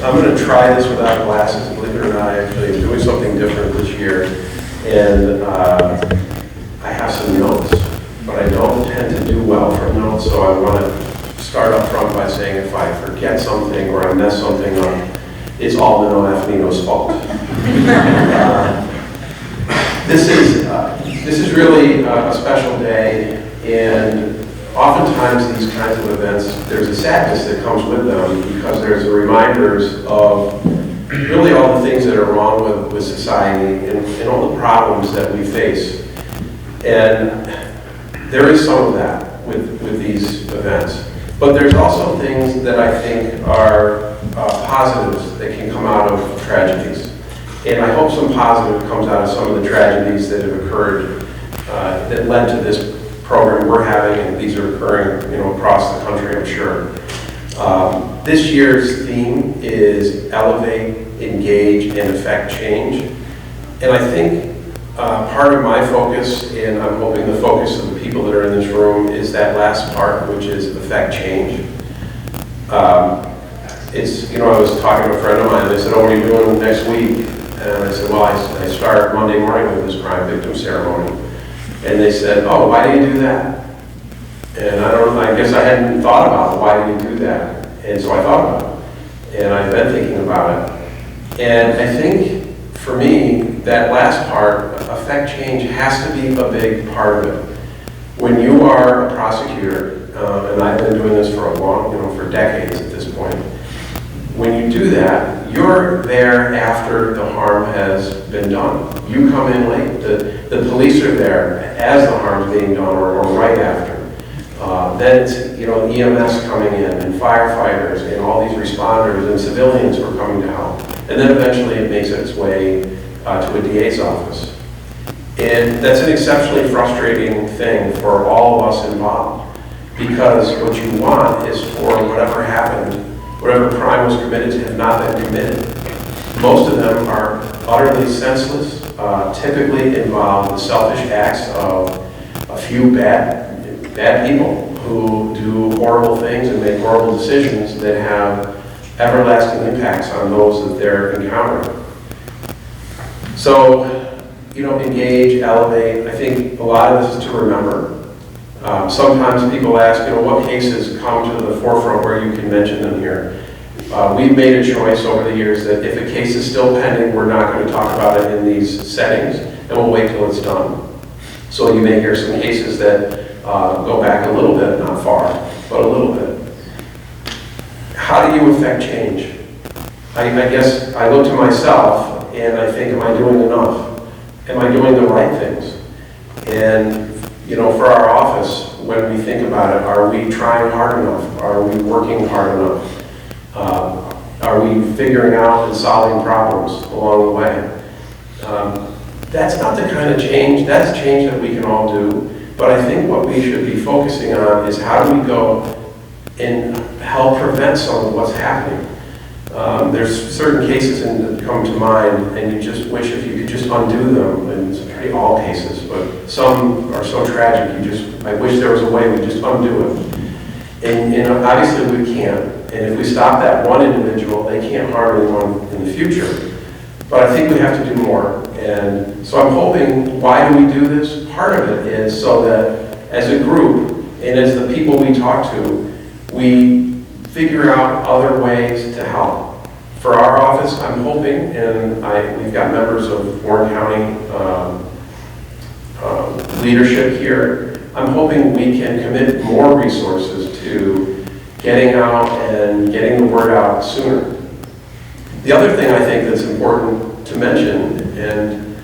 I'm going to try this without glasses. Believe it or not, I actually am doing something different this year. And I have some notes, but I don't tend to do well from notes, so I want to start up front by saying if I forget something or I mess something up, it's all Mino Afnino's fault. This is really a special day, and oftentimes these kinds of events, there's a sadness that comes with them because there's the reminders of really all the things that are wrong with society and all the problems that we face. And there is some of that with these events. But there's also things that I think are positives that can come out of tragedies. And I hope some positive comes out of some of the tragedies that have occurred that led to this program we're having, and these are occurring, across the country, I'm sure. This year's theme is elevate, engage, and affect change. And I think part of my focus, and I'm hoping the focus of the people that are in this room, is that last part, which is affect change. I was talking to a friend of mine, and they said, "Oh, what are you doing next week?" And I said, "Well, I start Monday morning with this crime victim ceremony." And they said, "Oh, why do you do that?" And I guess I hadn't thought about why do you do that. And so I thought about it. And I've been thinking about it. And I think, for me, that last part, affect change, has to be a big part of it. When you are a prosecutor, and I've been doing this for for decades at this point, when you do that, you're there after the harm has been done. You come in late. The police are there as the harm's being done or right after. Then it's EMS coming in and firefighters and all these responders and civilians who are coming to help. And then eventually it makes its way to a DA's office. And that's an exceptionally frustrating thing for all of us involved, because what you want is for whatever happened, whatever crime was committed, to have not been committed. Most of them are utterly senseless, typically involve the selfish acts of a few bad people who do horrible things and make horrible decisions that have everlasting impacts on those that they're encountering. So, engage, elevate. I think a lot of this is to remember. Sometimes people ask, what cases come to the forefront where you can mention them here. We've made a choice over the years that if a case is still pending, we're not going to talk about it in these settings, and we'll wait till it's done. So you may hear some cases that go back a little bit, not far, but a little bit. How do you affect change? I guess I look to myself and I think, am I doing enough? Am I doing the right things? And, for our office, when we think about it, are we trying hard enough? Are we working hard enough? Are we figuring out and solving problems along the way? That's not the kind of change, that's change that we can all do. But I think what we should be focusing on is how do we go and help prevent some of what's happening. There's certain cases that come to mind, and you just wish if you could just undo them. And it's pretty all cases, but some are so tragic. I wish there was a way we just undo it. And obviously we can't. And if we stop that one individual, they can't harm anyone in the future. But I think we have to do more. And so I'm hoping, why do we do this? Part of it is so that as a group and as the people we talk to, we figure out other ways to help. For our office, I'm hoping, and we've got members of Warren County leadership here, I'm hoping we can commit more resources to getting out and getting the word out sooner. The other thing I think that's important to mention, and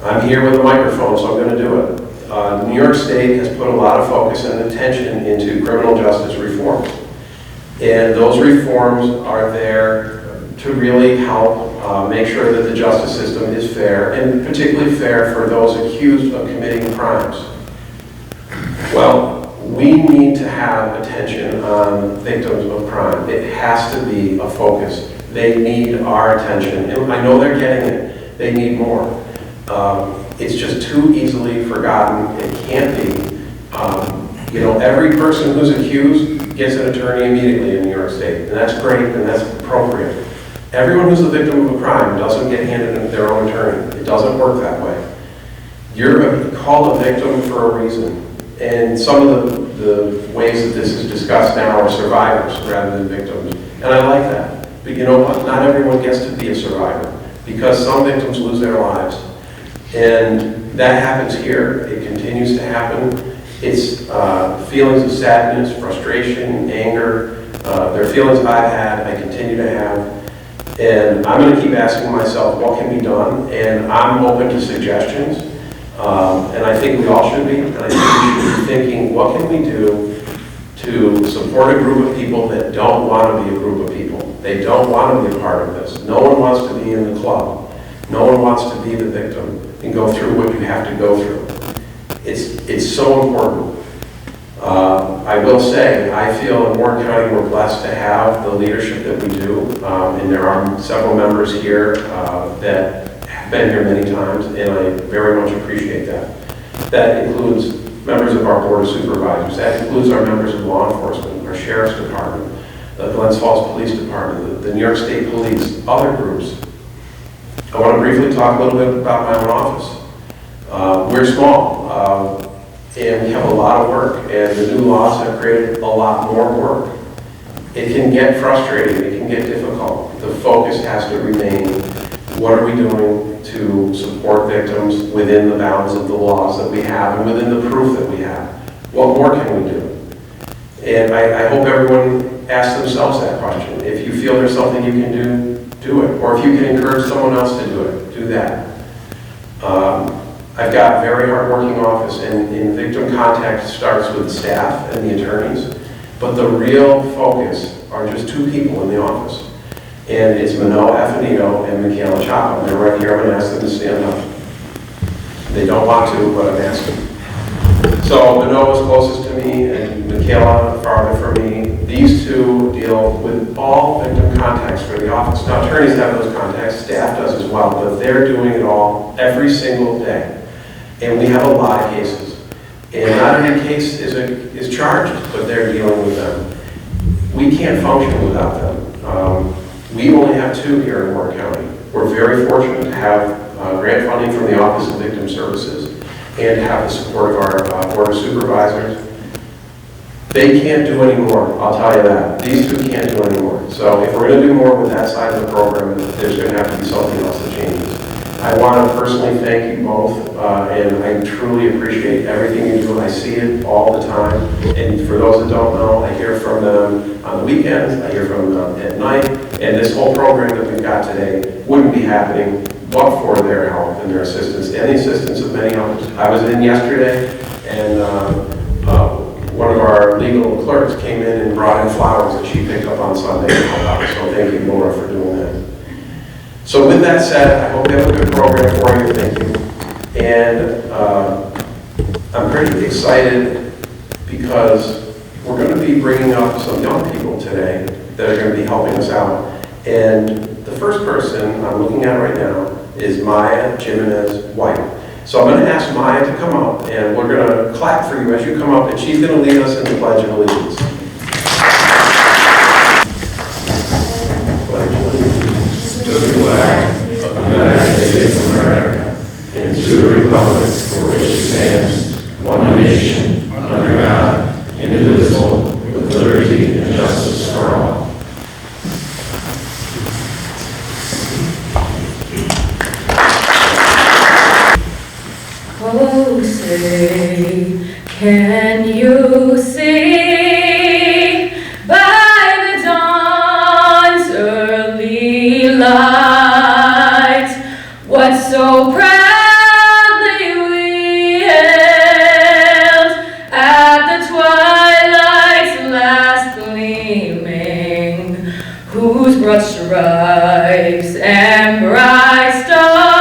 I'm here with a microphone, so I'm going to do it. New York State has put a lot of focus and attention into criminal justice reforms. And those reforms are there to really help make sure that the justice system is fair, and particularly fair for those accused of committing crimes. Well, we need to have attention on victims of crime. It has to be a focus. They need our attention. And I know they're getting it. They need more. It's just too easily forgotten. It can't be. Every person who's accused gets an attorney immediately in New York State, and that's great and that's appropriate. Everyone who's a victim of a crime doesn't get handed their own attorney. It doesn't work that way. You're called a victim for a reason. And some of the ways that this is discussed now are survivors rather than victims. And I like that. But you know what? Not everyone gets to be a survivor, because some victims lose their lives. And that happens here. It continues to happen. It's feelings of sadness, frustration, anger. They're feelings I've had, I continue to have. And I'm going to keep asking myself, what can be done? And I'm open to suggestions. And I think we all should be. And I think we should be thinking, what can we do to support a group of people that don't want to be a group of people? They don't want to be a part of this. No one wants to be in the club. No one wants to be the victim and go through what you have to go through. It's so important. I will say, I feel in Warren County we're blessed to have the leadership that we do. And there are several members here that have been here many times, and I very much appreciate that. That includes members of our Board of Supervisors. That includes our members of law enforcement, our Sheriff's Department, the Glens Falls Police Department, the New York State Police, other groups. I want to briefly talk a little bit about my own office. We're small, and we have a lot of work, and the new laws have created a lot more work. It can get frustrating, it can get difficult. The focus has to remain, what are we doing to support victims within the bounds of the laws that we have and within the proof that we have? What more can we do? And I hope everyone asks themselves that question. If you feel there's something you can do, do it. Or if you can encourage someone else to do it, do that. I've got a very hard-working office, and victim contact starts with the staff and the attorneys. But the real focus are just two people in the office. And it's Manoa Affinito and Michaela Chapa. They're right here. I'm going to ask them to stand up. They don't want to, but I'm asking. So Manoa is closest to me, and Michaela farther from me. These two deal with all victim contacts for the office. Now, attorneys have those contacts, staff does as well, but they're doing it all every single day. And we have a lot of cases. And not every case is charged, but they're dealing with them. We can't function without them. We only have two here in Warren County. We're very fortunate to have grant funding from the Office of Victim Services and to have the support of our Board of Supervisors. They can't do any more, I'll tell you that. These two can't do any more. So if we're going to do more with that side of the program, there's going to have to be something else that changes. I want to personally thank you both, and I truly appreciate everything you do. I see it all the time. And for those that don't know, I hear from them on the weekends, I hear from them at night, and this whole program that we've got today wouldn't be happening but for their help and their assistance, and the assistance of many others. I was in yesterday, and one of our legal clerks came in and brought in flowers that she picked up on Sunday. So thank you, Laura, for doing that. So with that said, I hope you have a good program for you. Thank you. And I'm pretty excited because we're going to be bringing up some young people today that are going to be helping us out. And the first person I'm looking at right now is Maya Jimenez White. So I'm going to ask Maya to come up, and we're going to clap for you as you come up, and she's going to lead us in the Pledge of Allegiance. Pledge of Allegiance. To the flag of the United States of America, and to the republic for which it stands, one nation, under God, indivisible, with liberty and justice for all. Oh, say, can you see by the dawn's early light what so proudly we hailed at the twilight's last gleaming, whose broad stripes and bright stars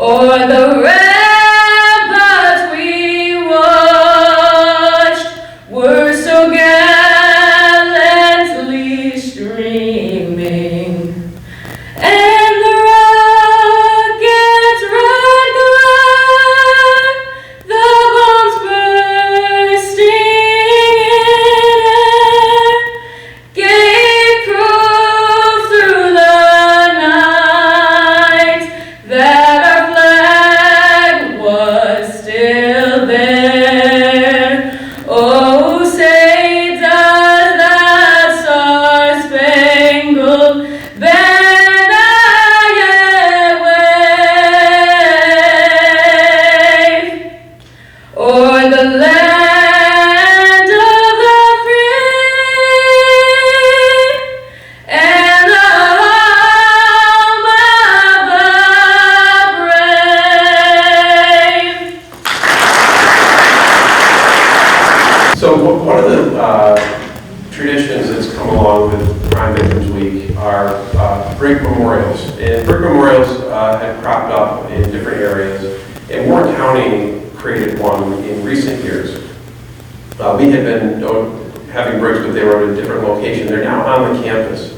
o'er the ramparts we watched were so gallantly streaming, and the rocket's red glare, the bombs We're the land of the free and the home of the brave. So one of the traditions that's come along with Crime Victims Week are brick memorials. And brick memorials have cropped up in different areas. And Warren County created one in recent years. We had been having bricks, but they were at a different location. They're now on the campus.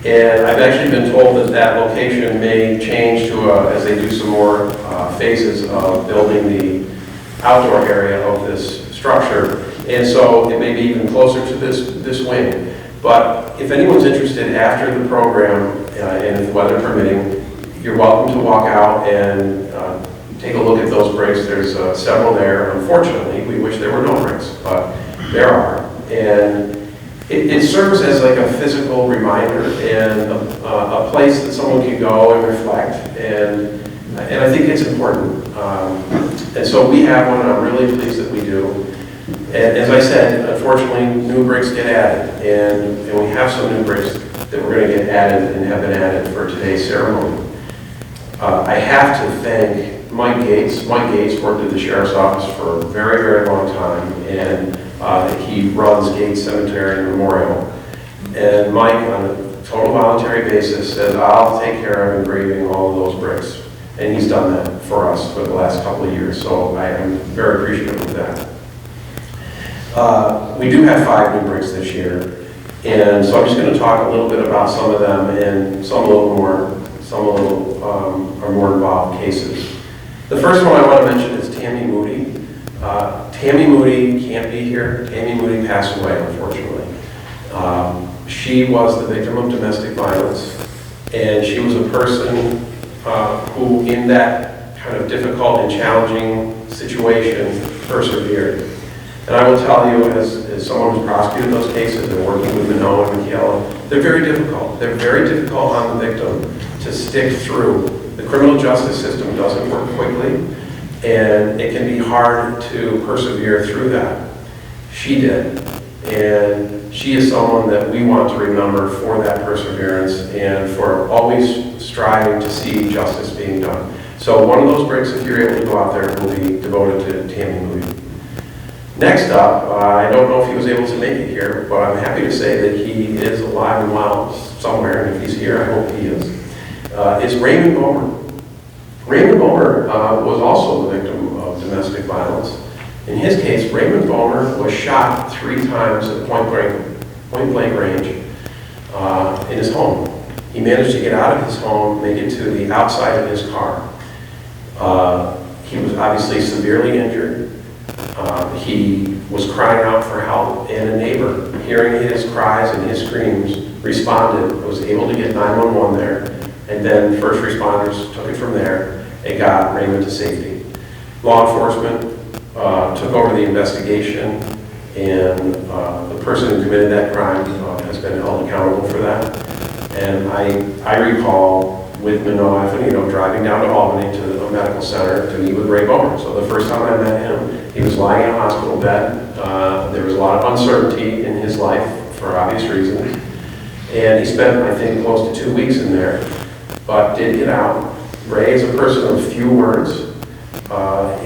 And I've actually been told that that location may change to, as they do some more phases of building the outdoor area of this structure. And so it may be even closer to this wing. But if anyone's interested after the program, and if weather permitting, you're welcome to walk out and take a look at those bricks. There's several there. Unfortunately, we wish there were no bricks, but there are. And it serves as like a physical reminder and a place that someone can go and reflect. And I think it's important. And so we have one, and I'm really pleased that we do. And as I said, unfortunately, new bricks get added, and we have some new bricks that we're going to get added and have been added for today's ceremony. I have to thank Mike Gates. Mike Gates worked at the Sheriff's Office for a very, very long time, and he runs Gates Cemetery and Memorial. And Mike, on a total voluntary basis, said, I'll take care of engraving all of those bricks. And he's done that for us for the last couple of years, so I am very appreciative of that. We do have 5 new bricks this year, and so I'm just going to talk a little bit about some of them, and some a little more, some a little are more involved cases. The first one I want to mention is Tammy Moody. Tammy Moody can't be here. Tammy Moody passed away, unfortunately. She was the victim of domestic violence, and she was a person who, in that kind of difficult and challenging situation, persevered. And I will tell you, as someone who's prosecuted those cases and working with Manoa and Michaela, they're very difficult. They're very difficult on the victim to stick through. The criminal justice system doesn't work quickly, and it can be hard to persevere through that. She did, and she is someone that we want to remember for that perseverance and for always striving to see justice being done. So one of those bricks, if you're able to go out there, will be devoted to Tammy Moody. Next up, I don't know if he was able to make it here, but I'm happy to say that he is alive and well somewhere, and if he's here, I hope he is. It's Raymond Bomer. Raymond Bomer was also the victim of domestic violence. In his case, Raymond Bomer was shot 3 times at point blank range in his home. He managed to get out of his home, make it to the outside of his car. He was obviously severely injured. He was crying out for help, and a neighbor, hearing his cries and his screams, responded, was able to get 911 there, and then first responders took it from there and got Raymond to safety. Law enforcement took over the investigation, and the person who committed that crime has been held accountable for that. And I recall with Manoa Avenue, driving down to Albany to a medical center to meet with Ray Bomer. So the first time I met him, he was lying in a hospital bed. There was a lot of uncertainty in his life for obvious reasons. And he spent, I think, close to 2 weeks in there, but did get out. Ray is a person of few words, but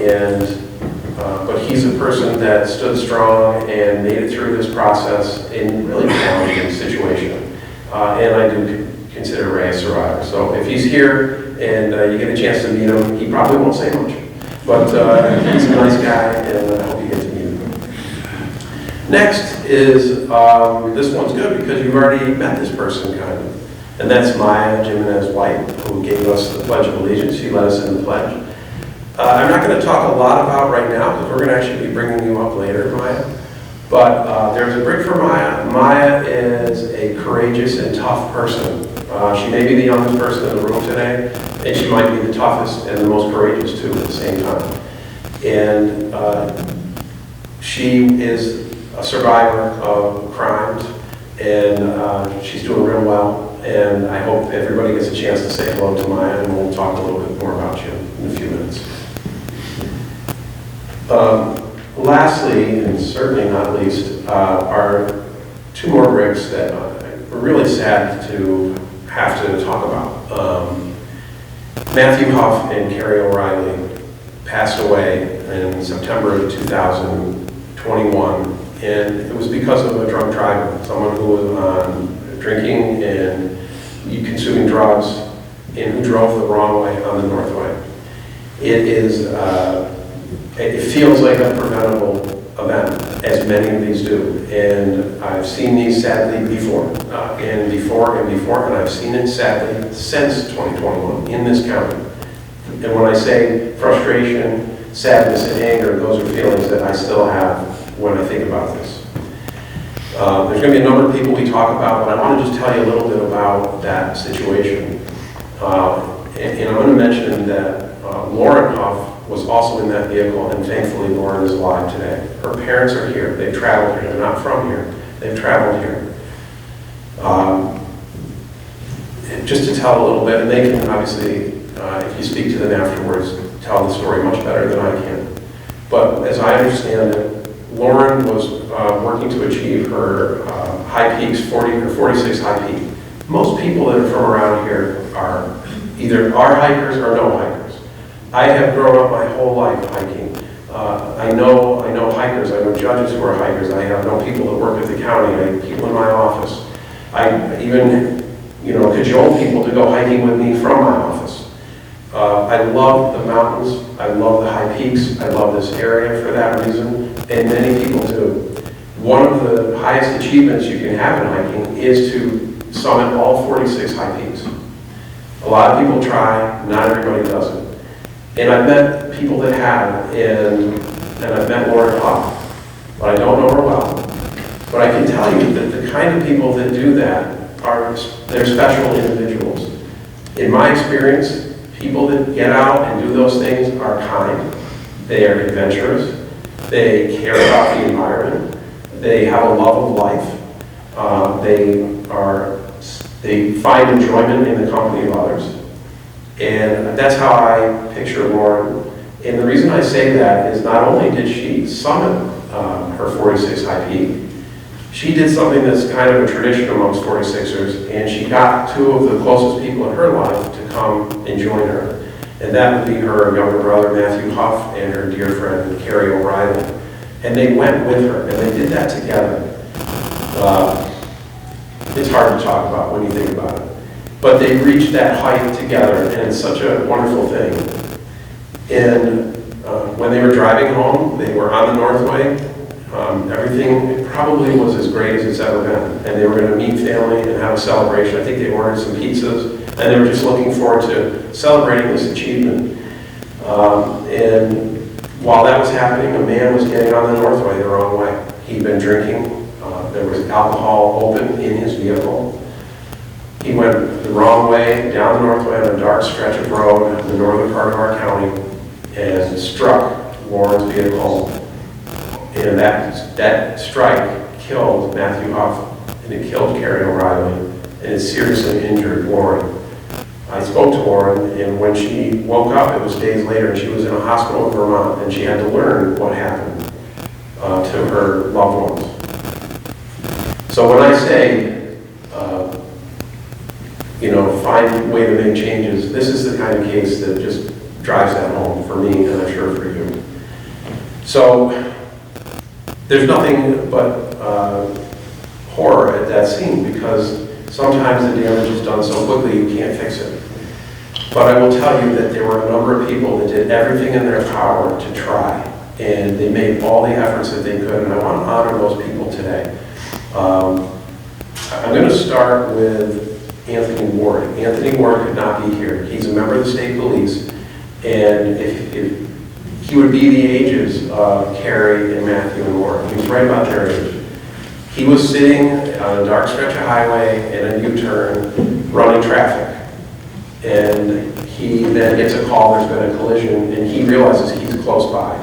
he's a person that stood strong and made it through this process in really challenging situation. And I do consider Ray a survivor. So if he's here and you get a chance to meet him, he probably won't say much. But he's a nice guy, and I hope you get to meet him. Next is, this one's good because you've already met this person, kind of. And that's Maya Jimenez White, who gave us the Pledge of Allegiance. She led us in the pledge. I'm not going to talk a lot about right now because we're going to actually be bringing you up later, Maya. But there's a brick for Maya. Maya is a courageous and tough person. She may be the youngest person in the room today, and she might be the toughest and the most courageous too at the same time. And she is a survivor of crimes, and she's doing real well. And I hope everybody gets a chance to say hello to Maya, and we'll talk a little bit more about you in a few minutes. Lastly, and certainly not least, are two more bricks that we're really sad to have to talk about. Matthew Huff and Carrie O'Reilly passed away in September of 2021, and it was because of a drunk driver, someone who was on drinking and consuming drugs and who drove the wrong way on the Northway. It feels like a preventable event, as many of these do, and I've seen these sadly before, and I've seen it sadly since 2021 in this county. And when I say frustration, sadness, and anger, those are feelings that I still have when I think about this. There's going to be a number of people we talk about, but I want to just tell you a little bit about that situation. And I'm going to mention that Lauren Huff was also in that vehicle, and thankfully Lauren is alive today. Her parents are here. They've traveled here. They're not from here. They've traveled here. Just to tell a little bit, and they can obviously, if you speak to them afterwards, tell the story much better than I can. But as I understand it, Lauren was working to achieve her high peaks, 40 or 46 high peak. Most people that are from around here are either hikers or no hikers. I have grown up my whole life hiking. I know hikers. I know judges who are hikers. I know people that work at the county. I have people in my office. I even, cajole people to go hiking with me from my office. I love the mountains. I love the high peaks. I love this area for that reason, and many people do. One of the highest achievements you can have in hiking is to summit all 46 high peaks. A lot of people try, not everybody does it. And I've met people that have, and I've met Lauren Huff, but I don't know her well. But I can tell you that the kind of people that do that they're special individuals. In my experience, people that get out and do those things are kind, they are adventurous, they care about the environment, they have a love of life, they find enjoyment in the company of others. And that's how I picture Lauren. And the reason I say that is not only did she summit her 46 high peak, she did something that's kind of a tradition amongst 46ers, and she got two of the closest people in her life to come and join her. And that would be her younger brother, Matthew Huff, and her dear friend, Carrie O'Reilly. And they went with her, and they did that together. It's hard to talk about when you think about it. But they reached that height together, and it's such a wonderful thing. And when they were driving home, they were on the Northway. Everything probably was as great as it's ever been. And they were going to meet family and have a celebration. I think they ordered some pizzas, and they were just looking forward to celebrating this achievement. And while that was happening, a man was getting on the Northway the wrong way. He'd been drinking. There was alcohol open in his vehicle. He went the wrong way down the Northway on a dark stretch of road in the northern part of our county and struck Lauren's vehicle. And that strike killed Matthew Huff, and it killed Carrie O'Reilly, and it seriously injured Lauren. I spoke to Lauren, and when she woke up, it was days later, and she was in a hospital in Vermont, and she had to learn what happened to her loved ones. So when I say, find a way to make changes, this is the kind of case that just drives that home for me, and I'm sure for you. So there's nothing but horror at that scene, because sometimes the damage is done so quickly you can't fix it. But I will tell you that there were a number of people that did everything in their power to try, and they made all the efforts that they could, and I want to honor those people today. I'm going to start with Anthony Ward. Anthony Ward could not be here. He's a member of the state police, and if he would be the ages of Carrie and Matthew and Lauren. He was right about their age. He was sitting on a dark stretch of highway in a U-turn, running traffic. And he then gets a call, there's been a collision, and he realizes he's close by.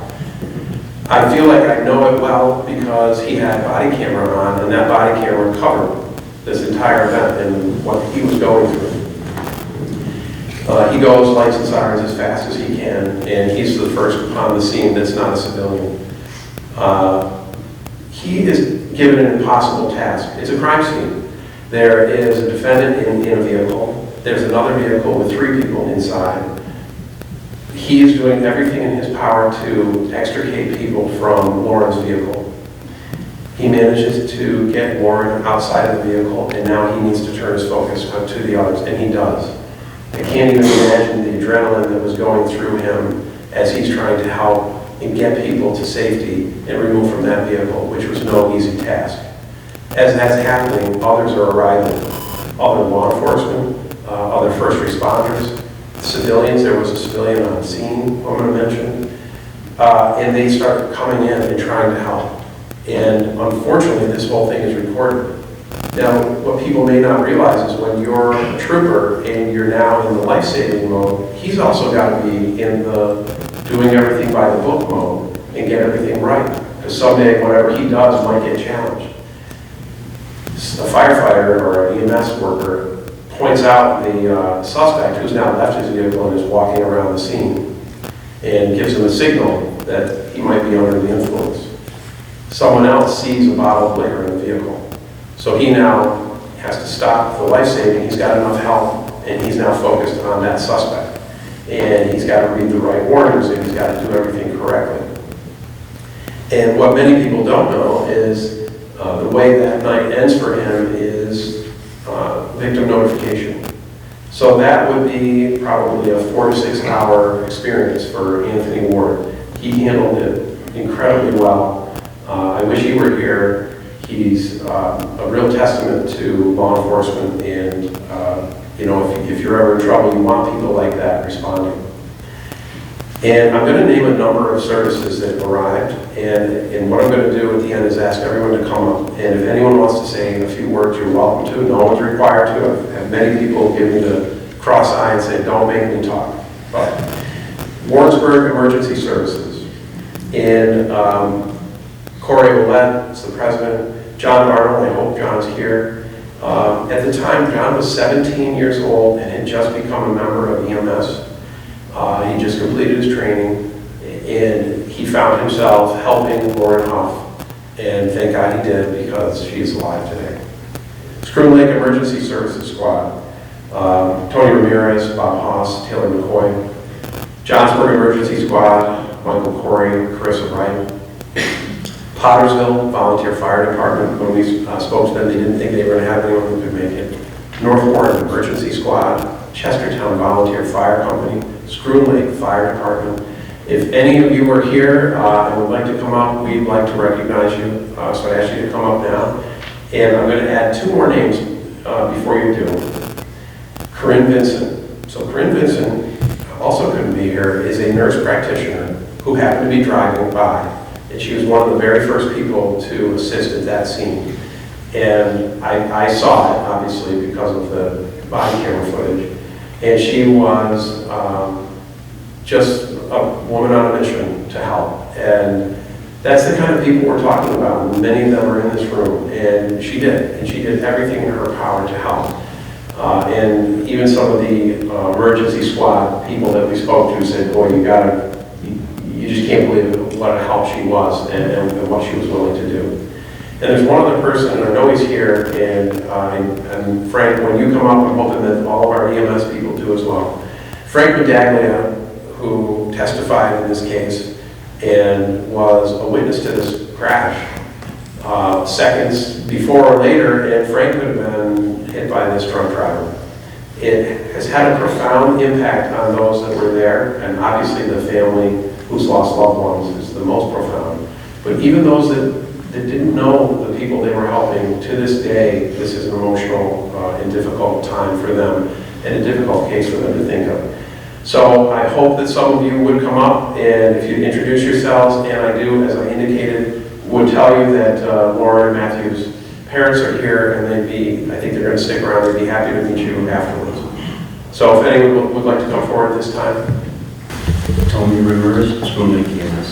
I feel like I know it well because he had a body camera on, and that body camera covered this entire event and what he was going through. He goes lights and sirens as fast as he can, and he's the first on the scene that's not a civilian. He is given an impossible task. It's a crime scene. There is a defendant in a vehicle. There's another vehicle with 3 people inside. He is doing everything in his power to extricate people from Lauren's vehicle. He manages to get Lauren outside of the vehicle, and now he needs to turn his focus to the others, and he does. I can't even imagine the adrenaline that was going through him as he's trying to help and get people to safety and remove from that vehicle, which was no easy task. As that's happening, others are arriving. Other law enforcement, other first responders, civilians. There was a civilian on scene, I'm going to mention. And they start coming in and trying to help. And unfortunately, this whole thing is recorded. Now, what people may not realize is when you're a trooper and you're now in the life-saving mode, he's also got to be in the doing everything by the book mode and get everything right. Because someday, whatever he does might get challenged. A firefighter or an EMS worker points out the suspect who's now left his vehicle and is walking around the scene and gives him a signal that he might be under the influence. Someone else sees a bottle of liquor in the vehicle. So he now has to stop the life-saving. He's got enough help, and he's now focused on that suspect. And he's got to read the right warnings, and he's got to do everything correctly. And what many people don't know is the way that night ends for him is victim notification. So that would be probably a 4 to 6 hour experience for Anthony Ward. He handled it incredibly well. I wish he were here. He's a real testament to law enforcement, and you know, if you're ever in trouble, you want people like that responding. And I'm going to name a number of services that arrived, and what I'm going to do at the end is ask everyone to come up, and if anyone wants to say a few words, you're welcome to. No one's required to. I've had many people give me the cross eye and say, don't make me talk. But Warrensburg Emergency Services, and Corey Ouellette is the president. John Arnold, I hope John's here. At the time, John was 17 years old and had just become a member of EMS. He just completed his training, and he found himself helping Lauren Huff, and thank God he did, because she's alive today. Screw Lake Emergency Services Squad, Tony Ramirez, Bob Haas, Taylor McCoy. Johnsburg Emergency Squad, Michael Corey, Carissa Wright. Pottersville Volunteer Fire Department, when we spoke to them, they didn't think they were going to have anyone who could make it. North Warren Emergency Squad, Chestertown Volunteer Fire Company, Screw Lake Fire Department. If any of you are here and would like to come up, we'd like to recognize you. So I ask you to come up now. And I'm going to add 2 more names before you do. Corinne Vincent. So Corinne Vincent, also couldn't be here, is a nurse practitioner who happened to be driving by. And she was one of the very first people to assist at that scene. And I saw it, obviously, because of the body camera footage. And she was just a woman on a mission to help. And that's the kind of people we're talking about. Many of them are in this room. And she did. And she did everything in her power to help. And even some of the emergency squad people that we spoke to said, boy, you just can't believe what a help she was and what she was willing to do. And there's one other person, and I know he's here, and Frank, when you come up, I'm hoping that all of our EMS people do as well. Frank Medaglia, who testified in this case and was a witness to this crash seconds before or later, and Frank could have been hit by this truck driver. It has had a profound impact on those that were there, and obviously the family who's lost loved ones is the most profound. But even those that didn't know the people they were helping, to this day, this is an emotional and difficult time for them, and a difficult case for them to think of. So I hope that some of you would come up, and if you introduce yourselves, and I do, as I indicated, would tell you that Laura and Matthew's parents are here, and I think they're going to stick around. They'd be happy to meet you afterwards. So if anyone would like to come forward at this time. Tony Rivers, Screw Lake EMS.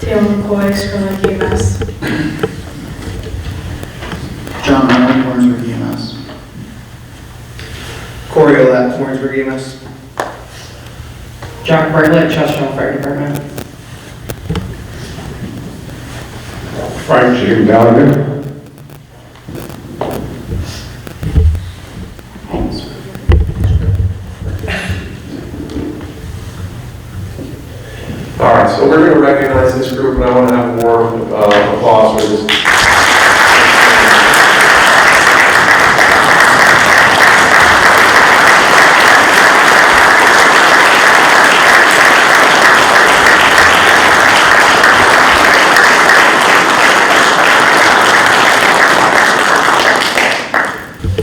Taylor McCoy, Screw Lake EMS. John Arnold, Warrensburg EMS. Corey Ouellette, Warrensburg EMS. Jack Bartlett, Chestertown Fire Department. Frank G. Gallagher. All right, so we're going to recognize this group, and I want to have a warm applause for this.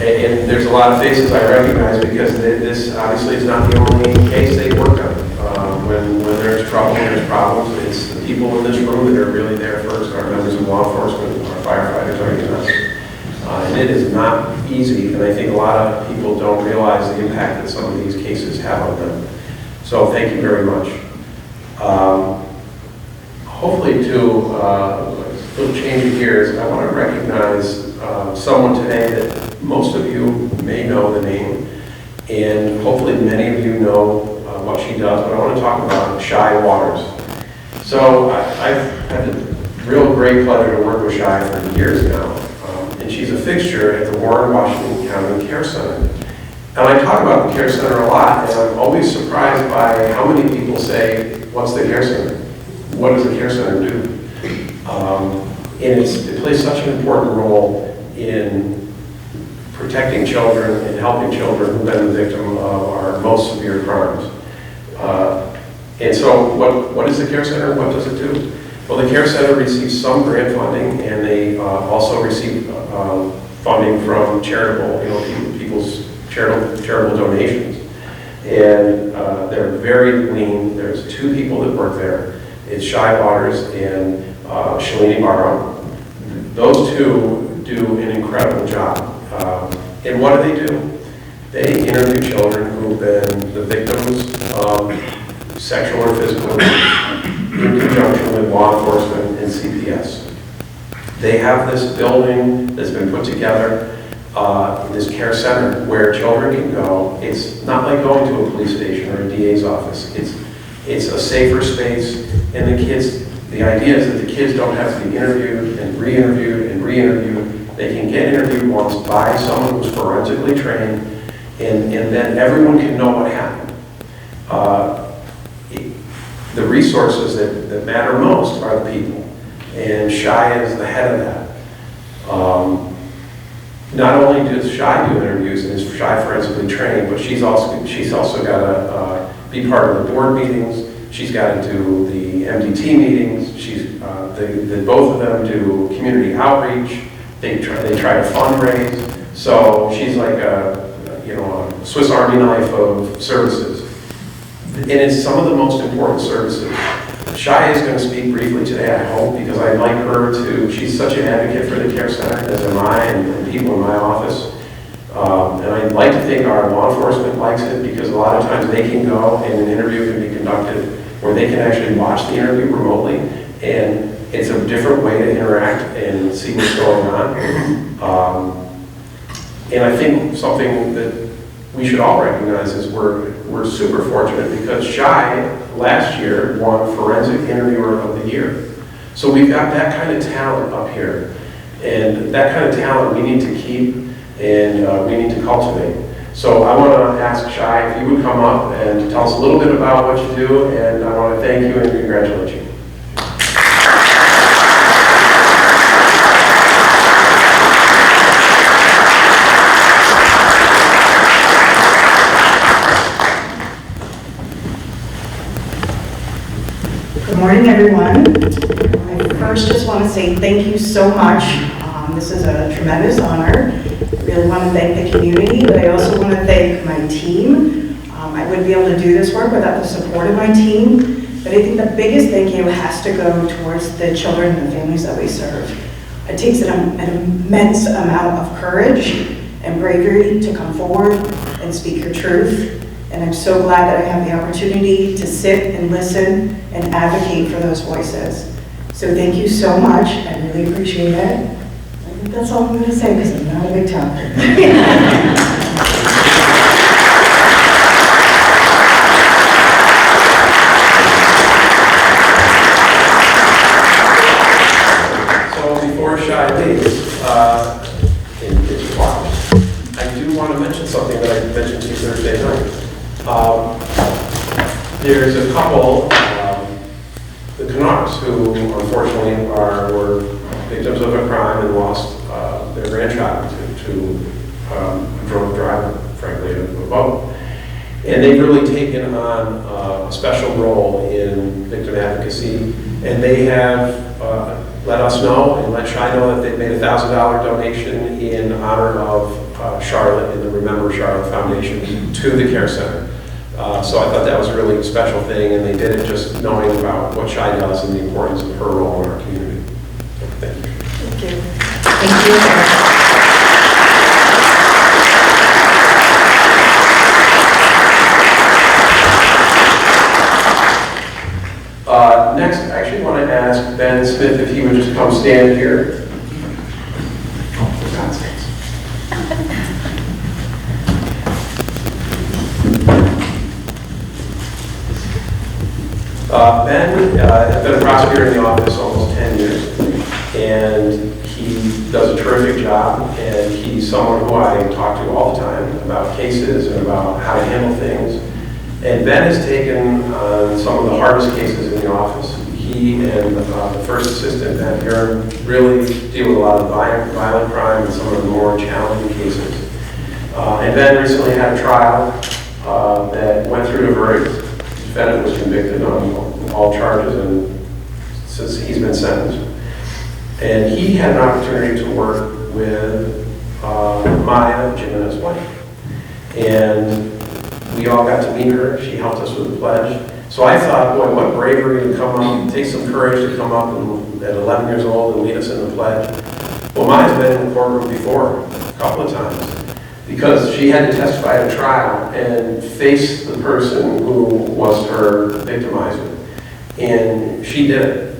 And there's a lot of faces I recognize because this obviously is not the only case they work on. When there's trouble and there's problems, it's the people in this room that are really there first, our members of law enforcement, our firefighters, our EMS. And it is not easy, and I think a lot of people don't realize the impact that some of these cases have on them. So thank you very much. Hopefully to a little change of gears, I want to recognize someone today that most of you may know the name, and hopefully many of you know what she does, but I want to talk about Shy Waters. So I've had the real great pleasure to work with Shy for years now, and she's a fixture at the Warren Washington County Care Center. And I talk about the Care Center a lot, and I'm always surprised by how many people say, what's the Care Center? What does the Care Center do? And it plays such an important role in protecting children and helping children who've been the victim of our most severe crimes. And so what is the Care Center? What does it do? Well, the Care Center receives some grant funding, and they also receive funding from charitable, people's charitable donations. And they're very lean. There's two people that work there. It's Shy Waters and Shalini Barrow. Those two do an incredible job. And what do? They interview children who've been the victims of sexual or physical abuse in conjunction with law enforcement and CPS. They have this building that's been put together, this care center where children can go. It's not like going to a police station or a DA's office. It's a safer space, and the idea is that the kids don't have to be interviewed and re-interviewed and re-interviewed. They can get interviewed once by someone who's forensically trained, and then everyone can know what happened. The resources that matter most are the people, and Shy is the head of that. Not only does Shy do interviews and is Shy forensically trained, but she's also got to be part of the board meetings. She's got to do the MDT meetings. Both of them do community outreach. They try to fundraise. So she's like a Swiss Army knife of services. And it's some of the most important services. Shy is going to speak briefly today, I hope, because I'd like her to, she's such an advocate for the Care Center, as am I, and people in my office. And I'd like to think our law enforcement likes it, because a lot of times they can go and an interview can be conducted where they can actually watch the interview remotely, and it's a different way to interact and see what's going on. And I think something that we should all recognize is we're super fortunate because Shy last year won Forensic Interviewer of the Year. So we've got that kind of talent up here. And that kind of talent we need to keep and we need to cultivate. So I want to ask Shy if you would come up and tell us a little bit about what you do, and I want to thank you and congratulate you. Good morning, everyone. I first just want to say thank you so much. This is a tremendous honor. I really want to thank the community, but I also want to thank my team. I wouldn't be able to do this work without the support of my team, but I think the biggest thank you has to go towards the children and the families that we serve. It takes an immense amount of courage and bravery to come forward and speak your truth. And I'm so glad that I have the opportunity to sit and listen and advocate for those voices. So thank you so much. I really appreciate it. I think that's all I'm going to say because I'm not a big talker. There's a couple, the Canucks, who unfortunately were victims of a crime and lost their grandchild to a drunk driver, frankly, of a boat. And they've really taken on a special role in victim advocacy, and they have let us know and let Shai know that they've made a $1,000 donation in honor of Charlotte and the Remember Charlotte Foundation to the Care Center. So I thought that was a really special thing, and they did it just knowing about what Shai does and the importance of her role in our community. So, thank you. Thank you. Thank you. Next, I actually want to ask Ben Smith if he would just come stand here. Oh, for God's sakes. Ben has been a prosecutor in the office almost 10 years, and he does a terrific job, and he's someone who I talk to all the time about cases and about how to handle things. And Ben has taken on some of the hardest cases in the office. He and the first assistant, Matt Hearn, really deal with a lot of violent crime and some of the more challenging cases. And Ben recently had a trial that went through to verdict. The defendant was convicted on all charges, and since he's been sentenced. And he had an opportunity to work with Maya, Jim and his wife. And we all got to meet her. She helped us with the pledge. So I thought, boy, what bravery to come up, take some courage to come up and, at 11 years old and lead us in the pledge. Well, Maya's been in the courtroom before, a couple of times, because she had to testify at a trial and face the person who was her victimizer. And she did it.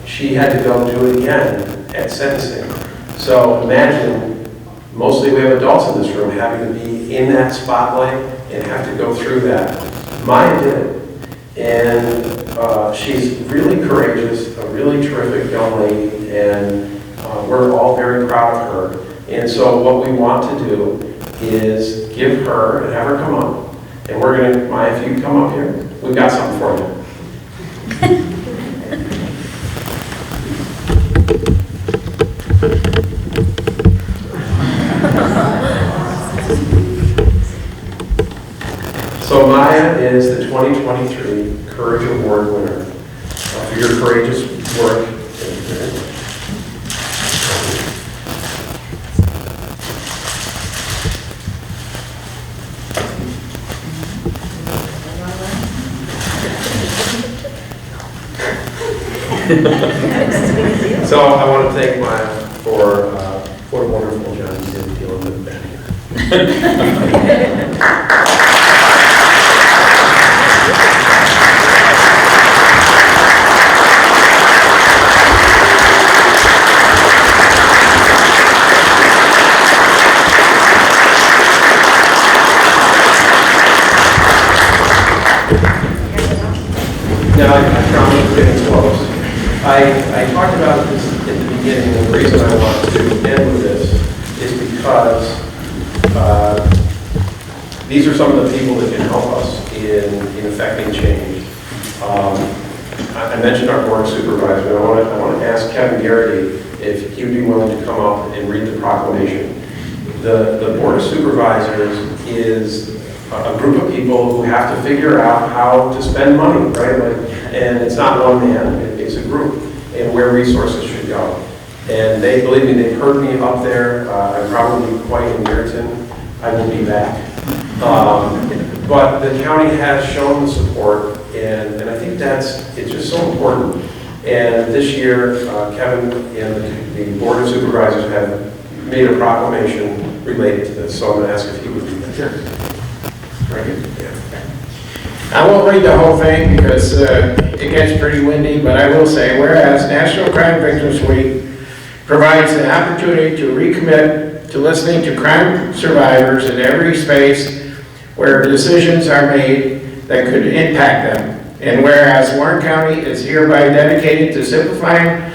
She had to go do it again at sentencing. So imagine, mostly we have adults in this room having to be in that spotlight and have to go through that. Maya did it. And she's really courageous, a really terrific young lady, and we're all very proud of her. And so what we want to do is give her, and have her come up, and we're going to, Maya, if you come up here, we've got something for you. So Maya is the 2023 Courage Award winner for your courageous work. So I want to thank Maya for what a wonderful job you did dealing with that here. Now, I promise we're getting close. I talked about this at the beginning, and the reason I want to end with this is because these are some of the people that can help us in effecting change. I mentioned our board of supervisors. I want to ask Kevin Garrity if he would be willing to come up and read the proclamation. The board of supervisors is a group of people who have to figure out how to spend money, right? And it's not one man, it's a group, and where resources should go. And they, believe me, they've heard me up there. I'm probably quite in Merton. I will be back. But the county has shown the support, and I think it's just so important. And this year, Kevin and the board of supervisors have made a proclamation related to this. So I'm going to ask if he would do that. Sure. I won't read the whole thing because it gets pretty windy, but I will say, whereas National Crime Victims Week provides the opportunity to recommit to listening to crime survivors in every space where decisions are made that could impact them. And whereas Warren County is hereby dedicated to simplifying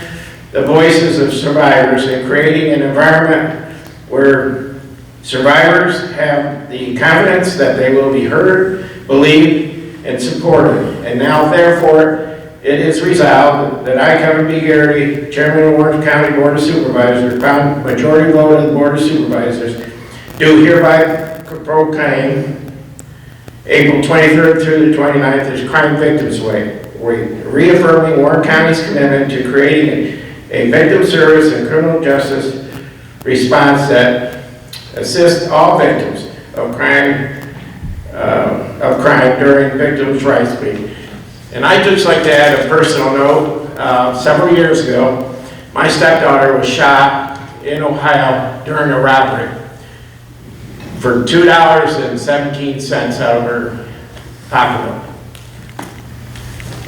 the voices of survivors and creating an environment where Survivors have the confidence that they will be heard, believed, and supported. And now, therefore, it is resolved that I, Kevin B. Garrity, Chairman of Orange County Board of Supervisors, found majority vote of the Board of Supervisors, do hereby proclaim April 23rd through the 29th as Crime Victims Week, reaffirming Warren County's commitment to creating a victim service and criminal justice response that assists all victims of crime during Victims' Rights Week. And I'd just like to add a personal note. Several years ago, my stepdaughter was shot in Ohio during a robbery for $2.17 out of her pocketbook.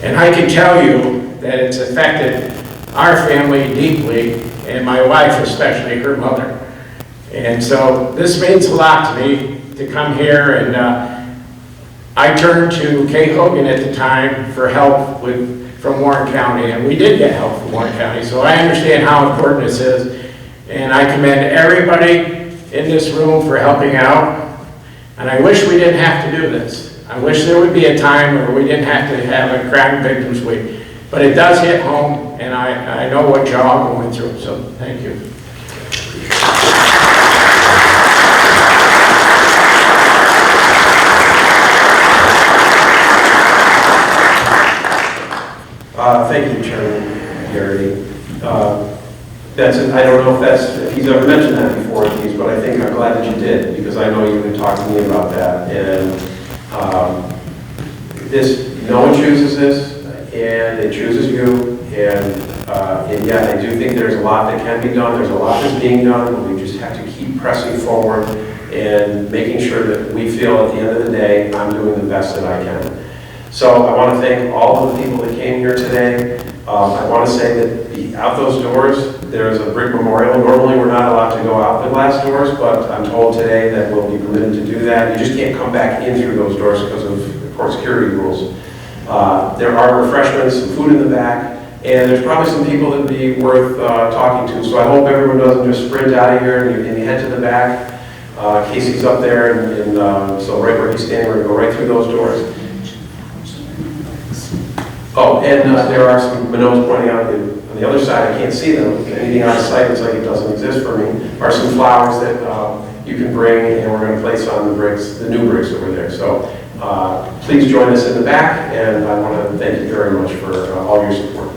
And I can tell you that it's affected our family deeply, and my wife especially, her mother. And so this means a lot to me to come here, and I turned to Kay Hogan at the time for help from Warren County, and we did get help from Warren County, so I understand how important this is, and I commend everybody in this room for helping out, and I wish we didn't have to do this. I wish there would be a time where we didn't have to have a Crime Victims Week, but it does hit home, and I know what y'all are going through, so thank you. Thank you, Chairman Garrity. I don't know if he's ever mentioned that before, Keith, but I think I'm glad that you did, because I know you've been talking to me about that. And no one chooses this, and it chooses you. And yeah, I do think there's a lot that can be done. There's a lot that's being done, but we just have to keep pressing forward and making sure that we feel at the end of the day, I'm doing the best that I can. So I want to thank all of the people that came here today. I want to say that out those doors, there's a brick memorial. Normally, we're not allowed to go out the glass doors, but I'm told today that we'll be permitted to do that. You just can't come back in through those doors because of course, security rules. There are refreshments, some food in the back, and there's probably some people that would be worth talking to. So I hope everyone doesn't just sprint out of here and you head to the back. Casey's up there, and so right where he's standing, we're going to go right through those doors. Oh, and there are some Minots pointing out that on the other side, I can't see them. Anything out of sight looks like it doesn't exist for me. Are some flowers that you can bring, and we're going to place on the bricks, the new bricks over there. So please join us in the back, and I want to thank you very much for all your support.